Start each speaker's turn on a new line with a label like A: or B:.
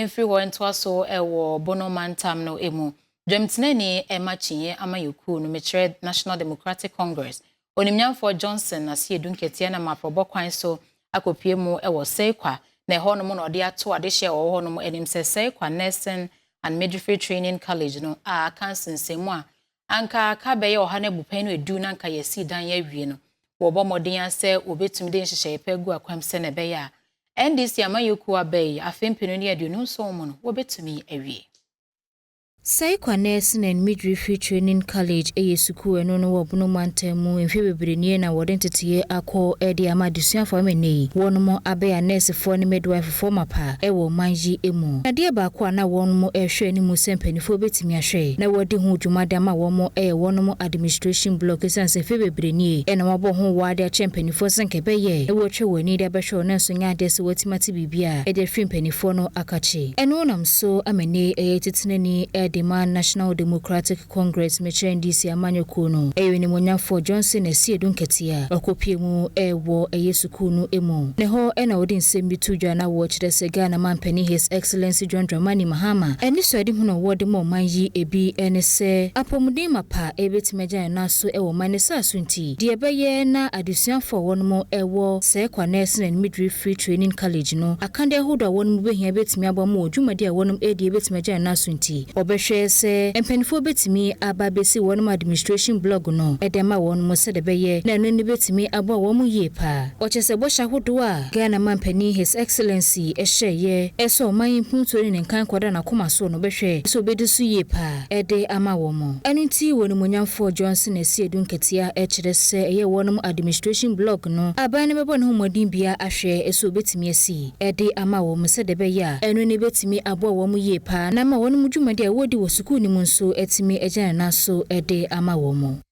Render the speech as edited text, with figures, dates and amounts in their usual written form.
A: Yɛmfiri hɔ ntoa so ɛwɔ bono mantam no emu. Dwamtenani Emma Chinye Amayoku no mekyerɛ National Democratic Congress. Onimnyamfo Johnson Aseidu Nketia na maprobɔ kwan so akopie mu ɛwɔ Seikwa na ɛhɔ no mo na ɔde ato adehye ɛwɔ hɔ no mo anim sɛ Seikwa Nursing and Midwifery Training College no a kansensemu a anka ka bɛyɛ ɔha na bupan no edu na anka yɛsi dan yɛ awie no. Wɔbɔ mmɔden asɛ obetumi de nhyehyɛ pɛ gu akwam sɛ na ɛbɛyɛ a NDC Amayoku abai afempino ne aduonu nso mu no wobetumi awie.
B: Seikwa Nursing and Midwifery Training College suku eno no wobuno mantemu mfe bebrenie na wode ntete akọ ede amadusuafo amene wonmo abaya nursefo ne midwife mapa ewo manji emu na de ba kwa na wonmo ehwe ni mu sempanifo betimi ahwe na wode hu dwumade ma wonmo wonmo administration block sanse fe bebrenie ena mabo ho wade champanifo sanke beye ewo twe wani de behwe na so nya de se watimati bibia e de fimpanifo no akachi eno nam so amene tetenani National Democratic Congress meche NDC Amayoku no ni monyafo Johnson Aseidu Nketia akopie mu ewo suku no emu ne ho na wodi nsem bi tudwa na wo kire se Ghana mampani His Excellency John Dramani Mahama eni so ade hu no wode mo manyi ebi ene se apomuden mapa ebetimajan na so ewo manesa asunti de ebeye na adusuafo wonmo ewo Seikwa Nursing and Midwifery Training College no akande hodo wonmo behia betimi abamo odwumade a wonmo edi ebetimajan na asunti obehwe se empanifo betimi aba besi wonmo administration blog no edema wonmo se de beye na no ni betimi abo wonmo yepa ochese bo shahodo a Ghana mampani His Excellency ehye eso man puntori ne kan kwada na koma so no behwe so bedi su yepa ede ama wonmo enunti wonimonyamfo Johnson Aseidu Nketia kire se eye wonmo administration blog no aba ne bebo ne homodin bia ahwe eso betimi asi ede ama wonmo se de beye a eno ni betimi abo wonmo yepa na ma wonmo dwumade a wodi suku ni munso etimi ejana naso ede ama womo